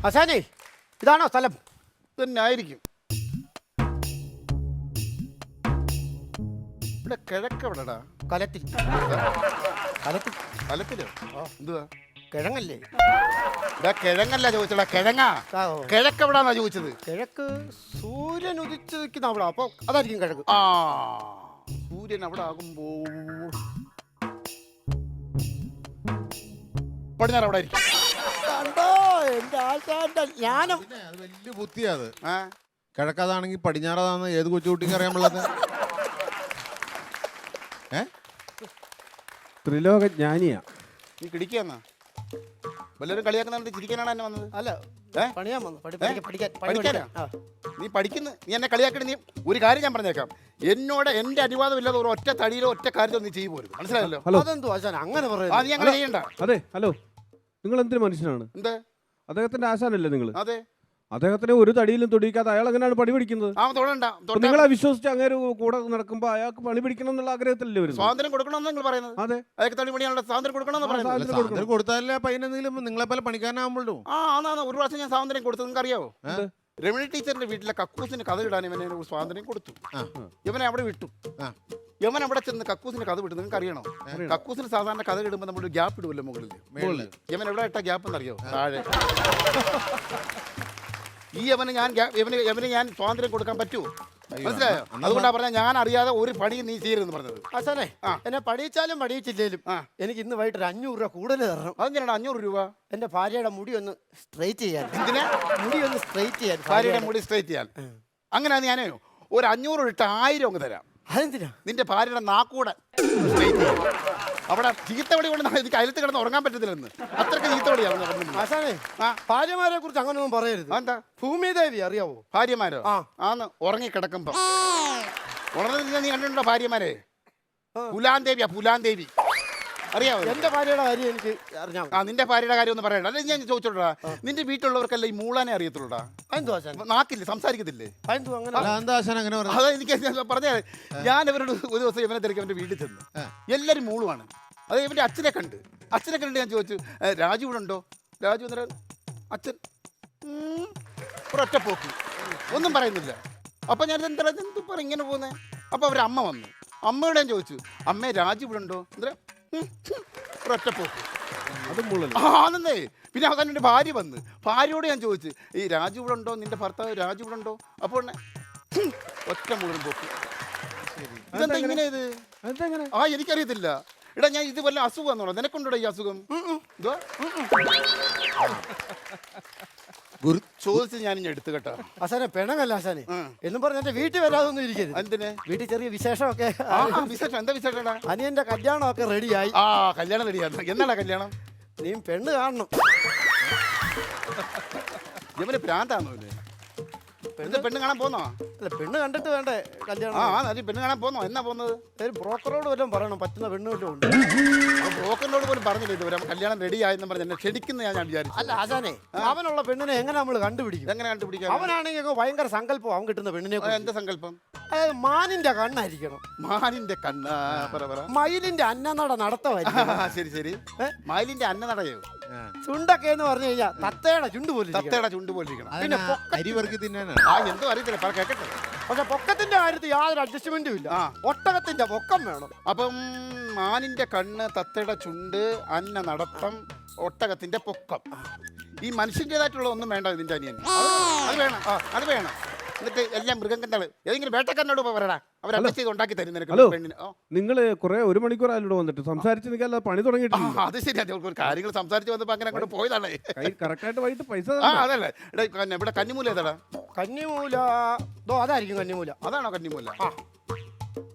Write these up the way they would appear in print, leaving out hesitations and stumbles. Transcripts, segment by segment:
ആശാനേ, ഇതാണോ സ്ഥലം? തന്നെ ആയിരിക്കും. ഇവിടെ കിഴക്കെവിടെടാ? കലത്തിൽ. കലത്തിൽ. കലത്തിലോ? എന്തുവാ? കിഴങ്ങല്ലേ? ഇവിടെ കിഴങ്ങല്ല ചോദിച്ചടാ, കിഴങ്ങാ. കിഴക്കെവിടാന്നാ ചോദിച്ചത്. കിഴക്ക് സൂര്യൻ ഉദിച്ചു നിൽക്കുന്ന അവിടെ, അപ്പൊ അതായിരിക്കും കിഴക്ക്. ആ, സൂര്യൻ അവിടെ ആകുമ്പോ പടിഞ്ഞാറ് അവിടെ ആയിരിക്കും. കണ്ടോ എന്റെ ആശാന്റെ ജ്ഞാനം. അത് വലിയ ബുദ്ധിയാ അത്. ആ, കിഴക്കതാണെങ്കിൽ പടിഞ്ഞാറതാന്ന് ഏത് കൊച്ചുകുട്ടിക്ക് അറിയാൻ പാടില്ലാത്ത ത്രിലോക ജ്ഞാനിയാ. നീ കിടിക്കാന്നാ? വല്ലവരും കളിയാക്കുന്നുണ്ട്, ചിരിക്കാനാണ് എന്നെ വന്നത്? അല്ല, പണിയാൻ വന്നു. പഠിക്കാനാ? നീ പഠിക്കുന്നു, നീ എന്നെ കളിയാക്കണ. നീ ഒരു കാര്യം ഞാൻ പറഞ്ഞേക്കാം, എന്നോട് എന്റെ അനുവാദം ഇല്ലാതെ ഒരു ഒറ്റ തടിയിലോ ഒറ്റ കാര്യത്തിലോ നീ ചെയ്തു പോരുത്, മനസ്സിലായല്ലോ? അതെന്തോ ആശാൻ അങ്ങനെ ആ, പറയുന്നത്? നീ അങ്ങനെ ചെയ്യണ്ട. അതെ, ഹലോ, നിങ്ങൾ എന്തൊരു മനുഷ്യനാണ്? എന്ത്? അദ്ദേഹത്തിന്റെ ആശാനല്ലേ നിങ്ങൾ? അതെ, അദ്ദേഹത്തിന് ഒരു തടിയിലും തൊടിക്കാതെ അയാൾ എങ്ങനെയാണ് പണി പിടിക്കുന്നത്? ആ, തൊടണ്ട. നിങ്ങളെ വിശ്വസിച്ച് അങ്ങനെ കൂടെ നടക്കുമ്പോ അയാൾക്ക് പണി പിടിക്കണം എന്നുള്ള ആഗ്രഹത്തിലല്ലേ വരുന്നത്? സ്വാതന്ത്ര്യം കൊടുക്കണമെന്ന് നിങ്ങൾ പറയുന്നത്? അതെ, അതൊക്കെ തടി പണിയാനുള്ള സ്വാതന്ത്ര്യം കൊടുക്കണമെന്ന് പറയുന്നത്? സ്വാതന്ത്ര്യം കൊടുത്താലേ പയ്യനെന്തെങ്കിലും നിങ്ങളെ പോലെ പണിക്കാരനാകുമ്പോഴും. ആ, ഒരു പ്രാവശ്യം ഞാൻ സ്വാതന്ത്ര്യം കൊടുത്തു, നിങ്ങൾക്ക് അറിയാവോ? രമണി ടീച്ചറിന്റെ വീട്ടിലെ കക്കൂസിന് കഥ ഇടാൻ ഇവനെ ഒരു സ്വാതന്ത്ര്യം കൊടുത്തു. ഇവനെ അവിടെ വിട്ടു. യവൻ അവിടെ ചെന്ന് കക്കൂസിന് കഥ വിട്ടു. നിങ്ങൾക്ക് അറിയണോ? കക്കൂസിന് സാധാരണ കഥ ഇടുമ്പോൾ നമ്മൾ ഗ്യാപ്പ് ഇടുമല്ലോ മുകളിൽ. യവൻ എവിടെ ഇട്ട ഗ്യാപ്പ് എന്നറിയോ? താഴെ. ഈ യവന് ഞാൻ സ്വാതന്ത്ര്യം കൊടുക്കാൻ പറ്റുമോ? മനസ്സിലായോ? അതുകൊണ്ടാണ് പറഞ്ഞാൽ ഞാൻ അറിയാതെ ഒരു പണി നീ ചെയ്യരുതെന്ന് പറഞ്ഞത്. ആശാനെ, എന്നെ പണിയിച്ചാലും പണിയിച്ചില്ലേലും എനിക്ക് ഇന്ന് വൈകിട്ട് ഒരു 500 രൂപ കൂടുതൽ തരണം. അതെങ്ങനെയാണ് 500 രൂപ? എന്റെ ഭാര്യയുടെ മുടി ഒന്ന് സ്ട്രൈറ്റ് ചെയ്യാൻ. എന്തിനാ? മുടി ഒന്ന് സ്ട്രൈറ്റ് ചെയ്യാൻ. ഭാര്യയുടെ മുടി സ്ട്രൈറ്റ് ചെയ്യാൻ. അങ്ങനെയാണ് ഞാനേ ഒരു 500 ഇട്ട് 1000 അങ്ങ് തരാം. അതെന്തിനാ? നിന്റെ ഭാര്യയുടെ നാക്കൂടെ സ്ട്രൈറ്റ് ചെയ്യാൻ. അവിടെ ചീത്തവടി കൊണ്ട് എനിക്ക് അയലത്ത് കിടന്ന് ഉറങ്ങാൻ പറ്റത്തില്ലെന്ന്, അത്രയ്ക്ക് ചീത്തവടിയാണ്. ആശാനെ, ഭാര്യമാരെ കുറിച്ച് അങ്ങനൊന്നും പറയരുത്. എന്താ? ഭൂമിദേവി അറിയാവോ? ഭാര്യമാരോ? ആന്ന് ഉറങ്ങി കിടക്കുമ്പോ ഉണർന്നിരുന്ന നീ കണ്ടിട്ടുണ്ടോ ഭാര്യമാരെ? പുലാന്തേവിയാ, പുലാന്തേവി. അറിയാവോ? എന്റെ ഭാര്യയുടെ കാര്യം എനിക്ക് അറിഞ്ഞാൽ. നിന്റെ ഭാര്യയുടെ കാര്യം ഒന്ന് പറയണ്ട. അല്ലെ ഞാൻ ചോദിച്ചോടാ, നിന്റെ വീട്ടിലുള്ളവർക്കല്ല ഈ മൂളാനെ അറിയത്തുള്ളൂടാ. അതെന്തോ ആശാൻ? നാക്കില്ലേ, സംസാരിക്കത്തില്ലേ? അതെന്തോ അങ്ങനെ? എന്താ ആശാൻ അങ്ങനെ പറഞ്ഞു? അത് എനിക്ക് പറഞ്ഞേ, ഞാൻ ഇവരോട് ഒരു ദിവസം ഇവനെ തിരക്കി അവന്റെ വീട്ടിൽ ചെന്നു. എല്ലാവരും മൂളുവാണ്. അത് ഇവന്റെ അച്ഛനെ കണ്ട് ഞാൻ ചോദിച്ചു, രാജു ഇവിടെ ഉണ്ടോ? രാജു എന്നൊരു അച്ഛൻ ഒരൊറ്റ പോക്ക്, ഒന്നും പറയുന്നില്ല. അപ്പൊ ഞാൻ എന്തു പറ ഇങ്ങനെ പോകുന്നേ? അപ്പൊ അവരുടെ അമ്മ വന്നു. അമ്മയോട് ഞാൻ ചോദിച്ചു, അമ്മേ രാജു ഇവിടെ ഉണ്ടോ? എന്താ ഒരൊറ്റ പോക്ക്. ആണെന്നേ. പിന്നെ അവസാനം എൻ്റെ ഭാര്യ വന്ന്, ഭാര്യയോട് ഞാൻ ചോദിച്ചു, ഈ രാജു ഇവിടെ ഉണ്ടോ? നിന്റെ ഭർത്താവ് രാജു ഇവിടെ ഉണ്ടോ? അപ്പോൾ ഒറ്റ മുഴുവൻ പോക്ക്. ഇതെന്താ ഇങ്ങനെ ഇത്? എനിക്കറിയത്തില്ല. എടാ, ഞാൻ ഇത് വല്ല അസുഖമാണെന്നോ? നിനക്കുണ്ടോ ഈ അസുഖം? ചോദിച്ച് ഞാൻ എടുത്തു കേട്ടോ. ആശാനെ, പെണങ്ങല്ല ആശാനെ എന്നും പറഞ്ഞ എന്റെ വീട്ടിൽ വരാതൊന്നും ഇരിക്കരുത്. എന്തിന്? വീട്ടിൽ ചെറിയ വിശേഷമൊക്കെ. വിശേഷം? എന്താ വിശേഷടാ? അനിയന്റെ കല്യാണമൊക്കെ റെഡിയായി. കല്യാണം റെഡിയാണ്. എന്നാടാ കല്യാണം? നീ പെണ്ണ് കാണണം. ഇവന് പ്രാന്താണോ? പെണ്ണ് കാണാൻ പോന്നോ? അല്ല, പെണ്ണ് കണ്ടിട്ട് വേണ്ടേ കല്യാണം? പെണ്ണ് കാണാൻ പോന്നോ? എന്നാ പോകുന്നത്? ഒരു ബ്രോക്കറോട് വല്ലതും പറയണം, പറ്റുന്ന പെണ്ണ് വല്ലതും ഉണ്ട്. ബ്രോക്കറിനോട് പോലും പറഞ്ഞില്ല ഇതുവരെ കല്യാണം റെഡി ആയെന്ന് പറഞ്ഞ് എന്നെ ക്ഷണിക്കുന്ന ഞാൻ വിചാരിച്ചു. അല്ല ആശാനെ, അവനുള്ള പെണ്ണിനെ എങ്ങനെ നമ്മൾ കണ്ടുപിടിക്കും? എങ്ങനെ കണ്ടുപിടിക്കാം? അവനാണെങ്കിൽ ഭയങ്കര സങ്കല്പം. അവൻ കിട്ടുന്ന പെണ്ണിനെ. എന്താ സങ്കല്പം? അതായത് മാനിന്റെ കണ്ണായിരിക്കണം. മാനിന്റെ കണ്ണ്? മയിലിന്റെ അന്നനട നടത്തമായിരിക്കും. ശരി ശരി. മയിലിന്റെ അന്നനടയോ? ചുണ്ടൊക്കെ എന്ന് പറഞ്ഞു കഴിഞ്ഞാൽ തത്തയുടെ ചുണ്ട് പോലെ. തത്തയുടെ ചുണ്ട് പോലെ ഇരിക്കണം. പിന്നെ അരി പെറുക്കി തിന്നാനാണ്. എന്തോ അറിയത്തില്ല, കേക്കട്ടെ. പക്ഷെ പൊക്കത്തിന്റെ കാര്യത്തിൽ യാതൊരു അഡ്ജസ്റ്റ്മെന്റും ഇല്ല. ഒട്ടകത്തിന്റെ പൊക്കം വേണം. അപ്പം മാനിന്റെ കണ്ണ്, തത്തയുടെ ചുണ്ട്, അന്ന നടത്തം, ഒട്ടകത്തിന്റെ പൊക്കം. ഈ മനുഷ്യൻ്റെതായിട്ടുള്ള ഒന്നും വേണ്ട ഇതിന്റെ അനിയൻ. അത് വേണം. എന്നിട്ട് എല്ലാം മൃഗങ്ങൾ ഏതെങ്കിലും വേട്ടക്കാരനോട് പറയടാ, അവർ അഡ്ജസ്റ്റ് ചെയ്ത് ഉണ്ടാക്കി തരും നിനക്ക് പെണ്ണിന്. നിങ്ങൾ കുറെ 1 മണിക്കൂർ ആയാലും വന്നിട്ട് സംസാരിച്ച് നിൽക്കാതെ പണി തുടങ്ങിയിട്ടില്ല. അത് ശരി. കാര്യങ്ങൾ സംസാരിച്ച് വന്നപ്പോ അങ്ങനെ അങ്ങോട്ട് പോയതാണ്. കറക്റ്റായിട്ട് വൈകിട്ട് പൈസ. അതല്ലേ ഇവിടെ കന്നിമൂല ഏതാടാ? കന്നിമൂല അതായിരിക്കും. കന്നിമൂല അതാണോ? കന്നിമൂല.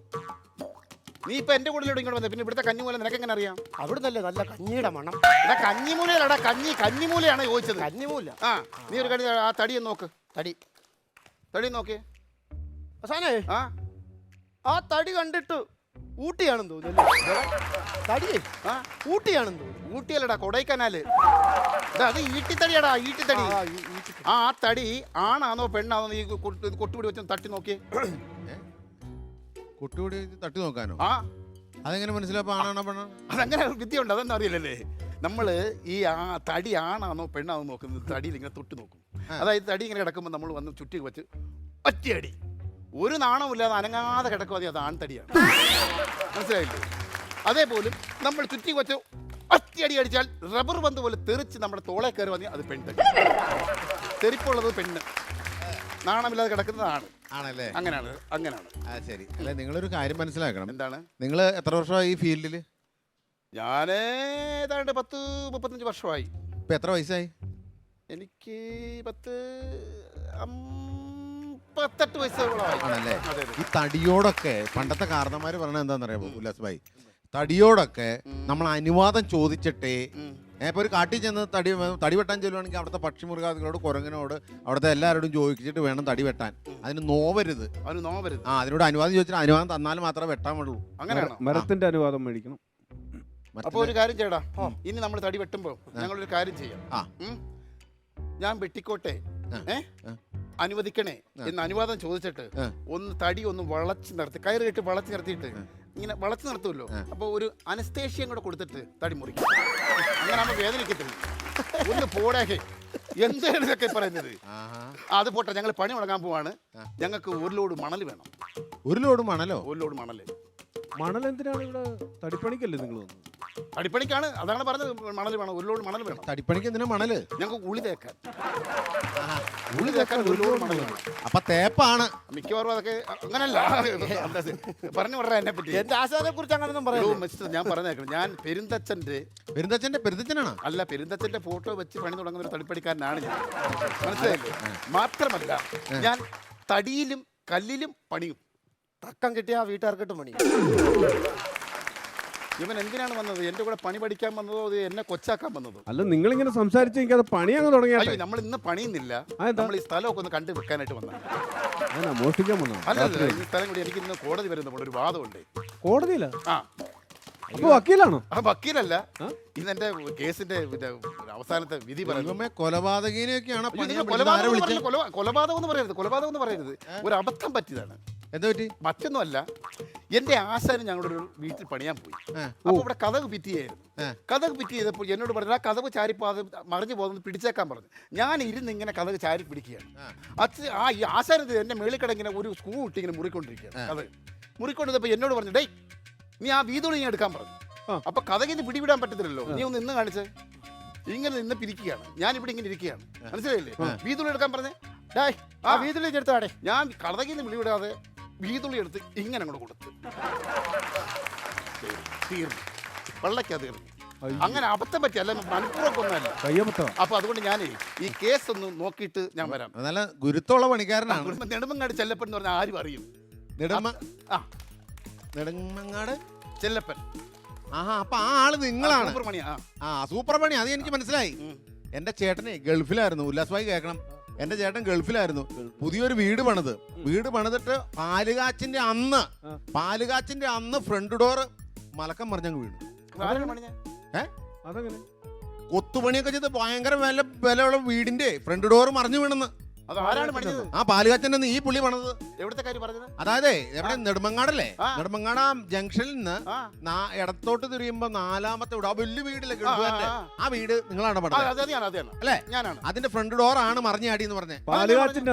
നീ ഇപ്പൊ എന്റെ കൂടെ ഇങ്ങോട്ട് വന്നത്, പിന്നെ ഇവിടുത്തെ കന്നിമൂല നിനക്ക് എങ്ങനെ അറിയാം? അവിടുന്നല്ലേ നല്ല കഞ്ഞിയുടെ മണം. കന്നിമൂലയല്ലടാ, കന്നിമൂലയാണ് ചോദിച്ചത്. കന്നിമൂല. നീ ഒരു കടി ആ തടിയെ നോക്ക്. തടി നോക്കിയേ അവസാനേ. ആ തടി കണ്ടിട്ട് ഊട്ടിയാണെന്ന് തോന്നുന്നു. തടിയേ ഊട്ടിയാണെന്ന് തോന്നുന്നു. ഊട്ടിയല്ലടാ, കൊടൈക്കനാല്. അത് ഈട്ടിത്തടിയാടാ, ഈട്ടിത്തടി. ആ തടി ആണാണോ പെണ്ണാണോ? നീ കൊട്ടുപിടി വെച്ച് തട്ടി നോക്കിയേ. കൊട്ടുകൂടി തട്ടി നോക്കാനോ? ആ, അതെങ്ങനെ മനസ്സിലാപ്പോ ആണാണോ പെണ്ണാണോ? അതങ്ങനെ വിദ്യ ഉണ്ട്, അതൊന്നും അറിയില്ലല്ലേ? നമ്മള് ഈ തടി ആണാണോ പെണ്ണാണോ നോക്കുന്നത് തടിയിൽ ഇങ്ങനെ തൊട്ട് നോക്കും. അതായത് തടി ഇങ്ങനെ കിടക്കുമ്പോൾ നമ്മൾ വന്ന് ചുറ്റി വെച്ച് ഒറ്റയടി, ഒരു നാണമില്ലാതെ അനങ്ങാതെ കിടക്കുക, അത് ആൺതടിയാണ്. മനസ്സിലായില്ലേ? അതേപോലും നമ്മൾ ചുറ്റി വെച്ച് ഒറ്റയടി അടിച്ചാൽ റബ്ബർ പന്ത് പോലെ തെറിച്ച് നമ്മുടെ തോളെ കയറി വന്നാൽ അത് പെൺതടി. തെറിപ്പുള്ളത് പെണ്ണ്, നാണമില്ലാതെ കിടക്കുന്നതാണ്. ആണല്ലേ? അങ്ങനെയാണ്. ആ ശരി. അല്ലെ, നിങ്ങളൊരു കാര്യം മനസ്സിലാക്കണം. എന്താണ്? നിങ്ങൾ എത്ര വർഷമായി ഈ ഫീൽഡിൽ? ഞാൻ ഏതാണ്ട് 30-35 വർഷമായി. ഇപ്പൊ എത്ര വയസ്സായി? എനിക്ക് 58 വയസ്സോളമായി. ആണല്ലേ? അതെ. ഈ തടിയോടൊക്കെ പണ്ടത്തെ കാരണന്മാര് പറഞ്ഞത് എന്താണെന്നറിയാമോ ഉല്ലാസ് ഭായി? തടിയോടൊക്കെ നമ്മൾ അനുവാദം ചോദിച്ചിട്ടേ, ഇപ്പൊ ഒരു കാട്ടിൽ ചെന്ന് തടി വെട്ടാൻ ചെല്ലുവാണെങ്കിൽ അവിടുത്തെ പക്ഷിമൃഗാദികളോട്, കുരങ്ങനോട്, അവിടുത്തെ എല്ലാവരോടും ചോദിച്ചിട്ട് വേണം തടി വെട്ടാൻ. അതിന് നോവരുത്. ആ, അതിനോട് അനുവാദം ചോദിച്ചിട്ട് അനുവാദം തന്നാൽ മാത്രമേ വെട്ടാൻ പറ്റുള്ളൂ. അങ്ങനെയാണോ? മരത്തിന്റെ അനുവാദം മേടിക്കണം. അപ്പൊ ഒരു കാര്യം ചെയ്യടാ, ഇനി നമ്മൾ തടി വെട്ടുമ്പോ ഞങ്ങളൊരു കാര്യം ചെയ്യാം. ഞാൻ വെട്ടിക്കോട്ടെ, അനുവദിക്കണേ എന്ന് അനുവാദം ചോദിച്ചിട്ട് ഒന്ന് തടി ഒന്ന് വളച്ച് നിർത്തി, കയറ് കെട്ടി വളച്ച് നിർത്തിയിട്ട് ഇങ്ങനെ വളച്ച് നിർത്തുമല്ലോ. അപ്പൊ ഒരു അനസ്തേഷ്യം കൂടെ കൊടുത്തിട്ട് തടി മുറിക്കും. അങ്ങനെ ആകുമ്പോൾ വേദനിക്കത്തില്ല. ഒന്ന് പോടേക്കെ, എന്താണ് ഇതൊക്കെ പറയുന്നത്? അത് പോട്ടെ, ഞങ്ങൾ പണി മുടങ്ങാൻ പോവാണ്. ഞങ്ങൾക്ക് 1 ലോഡ് മണൽ വേണം. 1 ലോഡ് മണലോ? 1 ലോഡ് മണല്. മണൽ എന്തിനാണ് ഇവിടെ? തടിപ്പണിക്കല്ലേ നിങ്ങൾ വന്നത്? തടിപ്പണിക്കാണ്, അതാണ് പറഞ്ഞത്. മണൽ വേണം, 1 ലോഡ് മണൽ വേണം. തടിപ്പണിക്ക് എന്തിനാ മണല്? ഞങ്ങൾക്ക് ഉളി തേക്കാൻ 1 ലോഡ് മണൽ വേണം. അപ്പൊ തേപ്പാണ് മിക്കവാറും. അതൊക്കെ അങ്ങനല്ല, പറഞ്ഞു വിടറ എന്നെ പറ്റി. എന്റെ ആശാനെ കുറിച്ച് അങ്ങനൊന്നും പറയാം. ഞാൻ പറഞ്ഞേക്കണം, ഞാൻ പെരുന്തച്ഛനാണ്. അല്ല, പെരുന്തച്ഛന്റെ ഫോട്ടോ വെച്ച് പണി തുടങ്ങുന്ന ഒരു തടിപ്പണിക്കാരനാണ് ഞാൻ. മനസ്സിലായില്ലേ? മാത്രമല്ല, ഞാൻ തടിയിലും കല്ലിലും പണിയും. തക്കം കിട്ടിയ വീട്ടുകാർക്കിട്ട് പണി. ഇവൻ എന്തിനാണ് വന്നത്? എന്റെ കൂടെ പണി പഠിക്കാൻ വന്നതോ അത് എന്നെ കൊച്ചാക്കാൻ വന്നതോ? അല്ല, നിങ്ങൾ ഇങ്ങനെ സംസാരിച്ച് അത് പണി അങ്ങ് തുടങ്ങിയാൽ നമ്മൾ ഇന്ന് പണിയുന്നില്ല. നമ്മൾ ഈ സ്ഥലമൊക്കെ ഒന്ന് കണ്ടു വെക്കാനായിട്ട് വന്നതാണ്. മോഷ്ടിക്കാൻ വന്നോ? അല്ല, ഈ സ്ഥലം കൂടി എനിക്ക് ഇന്ന് കോടതി വരുന്നുണ്ട്, ഒരു വാദമുണ്ട്. കോടതിയില്ല? ആ, അപ്പൊ വക്കീലാണോ? ആ, വക്കീലല്ല. ഇന്ന് എന്റെ കേസിന്റെ അവസാനത്തെ വിധി പറയുന്നത് കൊലപാതകീനെയൊക്കെയാണ്. കൊലപാതകം എന്ന് പറയരുത്. ഒരു അബദ്ധം പറ്റിയതാണ്. എന്താ പറ്റി? മറ്റൊന്നുമല്ല, എന്റെ ആശാന് ഞങ്ങളുടെ ഒരു വീട്ടിൽ പണിയാൻ പോയി. അപ്പൊ ഇവിടെ കഥക് പിറ്റിയായിരുന്നു. കഥക് പിറ്റി ചെയ്തപ്പോൾ എന്നോട് പറഞ്ഞു, ആ കഥക് ചാരിപ്പാതെ മറിഞ്ഞു പോകുന്നത് പിടിച്ചേക്കാൻ പറഞ്ഞു. ഞാൻ ഇരുന്ന് ഇങ്ങനെ കഥക് ചാരി പിടിക്കുകയാണ്. ഈ ആശാനത് എന്റെ മേളിക്കട ഇങ്ങനെ ഒരു സ്ക്രൂ ഇട്ട് ഇങ്ങനെ മുറിക്കൊണ്ടിരിക്കുകയാണ്. കഥക് മുറിക്കൊണ്ടിരുന്നപ്പോൾ എന്നോട് പറഞ്ഞു, ഡേയ് നീ ആ വീതുളി ഞാൻ എടുക്കാൻ പറഞ്ഞു. അപ്പൊ കഥകിന് പിടിവിടാൻ പറ്റത്തില്ലല്ലോ, നീ ഒന്ന് ഇന്ന് കാണിച്ച്. ഇങ്ങനെ നിന്ന് പിരിക്കുകയാണ്, ഞാൻ ഇവിടെ ഇങ്ങനെ ഇരിക്കുകയാണ്. മനസ്സിലായില്ലേ? വീതുളി എടുക്കാൻ പറഞ്ഞേ, ഡേയ് ആ വീതുളി എടുത്താടേ. ഞാൻ കഥകിന്ന് പിടിവിടാതെ വീതുളി എടുത്ത് ഇങ്ങനെ അങ്ങോട്ട് കൊടുത്ത് തീർന്നു. വെള്ളയ്ക്കാ തീർന്നു. അങ്ങനെ അബദ്ധം പറ്റി, അല്ല മനഃപൂർവ്വം ഒന്നല്ല. അപ്പൊ അതുകൊണ്ട് ഞാൻ ഈ കേസ് ഒന്ന് നോക്കിയിട്ട് ഞാൻ വരാം. നല്ല ഗുരുത്തമുള്ള പണിക്കാരനാണ്. നെടുമങ്ങാട് ചെല്ലപ്പൻ എന്ന് പറഞ്ഞാൽ ആരും അറിയും. നെടുമങ്ങാട് ചെല്ലപ്പൻ. ആഹാ, അപ്പൊ ആ ആള് നിങ്ങളാണ്. സൂപ്പർ പണിയാ. സൂപ്പർ പണി, അത് എനിക്ക് മനസ്സിലായി. എന്റെ ചേട്ടനെ ഗൾഫിലായിരുന്നു. ഉല്ലാസ് ഭായി കേൾക്കണം, എന്റെ ചേട്ടൻ ഗൾഫിലായിരുന്നു. പുതിയൊരു വീട് പണിതിട്ട് പാലുകാച്ചിന്റെ അന്ന് ഫ്രണ്ട് ഡോറ് മലക്കം മറിഞ്ഞങ്ങ് വീണു. കൊത്തുപണിയൊക്കെ ചെയ്ത് ഭയങ്കര വിലയുള്ള വീടിന്റെ ഫ്രണ്ട് ഡോറ് മറിഞ്ഞു വീണെന്ന്. ആരാണ് പണിത്? ആ പാലുകാച്ചന്റെ ഈ പുള്ളി പണിത്. എവിടുത്തെ കാര്യം പറഞ്ഞത്? അതായത് എവിടെ? നെടുമങ്ങാടല്ലേ? നെടുമങ്ങാട് ജംഗ്ഷനിൽ നിന്ന് ഇടത്തോട്ട് തിരിയുമ്പോ 4ാമത്തെ വീട്, ആ വലിയ വീടിലെ ഗൾഫുകാരന്റെ ആ വീട് നിങ്ങളാണ് പണിത് അല്ലേ? അതിന്റെ ഫ്രണ്ട് ഡോർ ആണ് മറിഞ്ഞാടി എന്ന് പറഞ്ഞേ. പാലുകാച്ചിന്റെ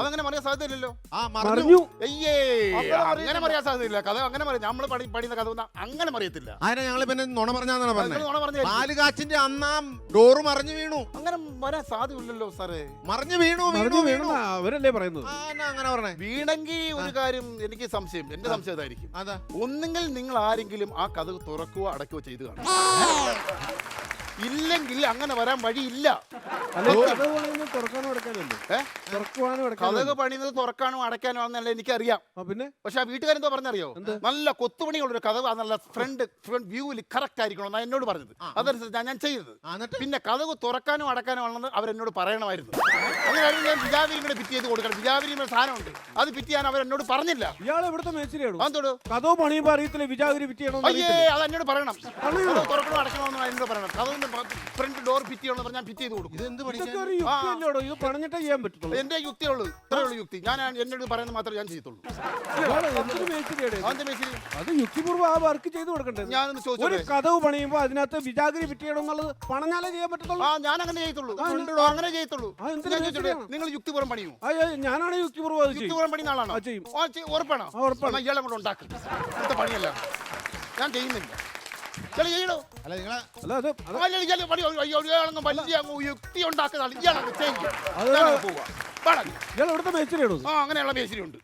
അതങ്ങനെ പറയാൻ സാധ്യതയില്ലല്ലോ. അങ്ങനെ പറയാൻ സാധ്യതയില്ല. കഥ അങ്ങനെ പറയാം. നമ്മൾ പഠിക്കുന്ന കഥ അങ്ങനെ പറയത്തില്ല. അതിനെ ഞങ്ങൾ പിന്നെ നുണ പറഞ്ഞാന്നാണ് പറഞ്ഞത്. പാലുകാച്ചിന്റെ അന്നാം ഡോറ് മറിഞ്ഞു വീണു. അങ്ങനെ വരാൻ സാധ്യതയില്ലല്ലോ സാറേ. മറിഞ്ഞു വീണു അവരല്ലേ പറയുന്നത്. അങ്ങനെ പറഞ്ഞേ. വീണെങ്കിൽ ഒരു കാര്യം എനിക്ക് സംശയം, എന്റെ സംശയം ഇതായിരിക്കും. ഒന്നുകിൽ നിങ്ങൾ ആരെങ്കിലും ആ കഥ തുറക്കുകയോ അടയ്ക്കുകയോ ചെയ്തു കാണും. ഇല്ലെങ്കിൽ അങ്ങനെ വരാൻ വഴിയില്ല. കഥക് പണിയുന്നത് തുറക്കാനോ അടയ്ക്കാനോ ആണെന്നല്ല എനിക്കറിയാം. പിന്നെ പക്ഷെ ആ വീട്ടുകാരെന്തോ പറഞ്ഞറിയോ, നല്ല കൊത്തുപണിയുള്ളൊരു കഥക് നല്ല ഫ്രണ്ട് വ്യൂവിൽ കറക്റ്റ് ആയിരിക്കണം എന്നാ എന്നോട് പറഞ്ഞത്. അതനുസരിച്ച് ഞാൻ ചെയ്തത്. പിന്നെ കഥക് തുറക്കാനോ അടക്കാനോ ആണെന്ന് അവരെന്നോട് പറയണമായിരുന്നു. അങ്ങനെയാണെങ്കിൽ ഞാൻ വിജാവിരിയുടെ ഫിറ്റ് ചെയ്ത് കൊടുക്കണം. വിജാവിരിയുടെ സാധനമുണ്ട്, അത് ഫിറ്റ് ചെയ്യാൻ അവരെന്നോട് പറഞ്ഞില്ല. ഇയാൾ എവിടുത്തെ മേച്ചിരിയാണോ? അതോട് കഥ പണിയുമ്പോ അറിയത്തില്ല വിജാവിരി ഫിറ്റ് ചെയ്യണോ? അത് എന്നോട് പറയണം. തുറക്കണോ അടക്കണോ എന്നോട് പറയണം. കഥ ഫ്രണ്ട് ഡോർ ഫിറ്റ് ചെയ്യണമെന്ന് പറഞ്ഞാൽ ഞാൻ ഫിറ്റ് ചെയ്ത് കൊടുക്കും. ഇതെന്ത് ഇതൊക്കെ പഠിക്കാൻ ഒരു യുക്തിയല്ലോടോ, ഇത് പണിഞ്ഞിട്ടേ ചെയ്യാൻ പറ്റത്തുള്ളൂ. എന്റെ യുക്തിയുള്ളൂ, ഇത്രയുള്ളൂ യുക്തി. ഞാൻ എന്നോട് പറയുന്നത് മാത്രമേ ഞാൻ ചെയ്യത്തുള്ളൂ. ഇയാള് എന്തൊരു മേസ്തിരിയാണ് ഇത്? അതിന്റെ ബേസിൽ അത് യുക്തിപൂർവ്വം ആ വർക്ക് ചെയ്ത് കൊടുക്കണ്ടേ? ഞാനൊന്ന് ഒരു ചോദിച്ചോട്ടെ. കഥവ് പണിയുമ്പോ അതിനകത്ത് വിജാഗിരി ഫിറ്റ് എന്നുള്ളത് പണഞ്ഞാലേ ചെയ്യാൻ പറ്റത്തുള്ളൂ. ഞാൻ അങ്ങനെ ചെയ്യത്തുള്ളൂ, അങ്ങനെ ചെയ്യത്തുള്ളൂ. ആ, എന്തിനാ ഞാൻ ചോദിച്ചോട്ടെ, ചെയ്യണം? നിങ്ങൾ യുക്തിപൂർവ്വം പണിയൂ? ഞാനാണ് യുക്തിപൂർവ്വം അത് ചെയ്യും. യുക്തിപൂർവ്വം പണിയുന്ന ആളാണോ? ആ, ചെയ്യും. ഉറപ്പാണോ? ആ, ഉറപ്പാണ്. എന്നാ ഇയാളെ കൊണ്ട് ഉണ്ടാക്കും ഇന്നത്തെ പണിയല്ല, ഞാൻ ചെയ്യുന്നില്ല. ഇയാൾ ചെയ്യണോ? അല്ല നിങ്ങളെ അല്ല അത് അല്ല, ഇയാൾ പണി ഇയാളങ്ങ് വലിയ യുക്തി ഉണ്ടാക്കുന്ന ആൾ. ഇയാളങ്ങ് ചെയ്യും. അത് പോവാ. ഇയാൾ എവിടുത്തെ മേസ്തിരിയാണോ? അങ്ങനെയുള്ള മേശിരിയുണ്ട്.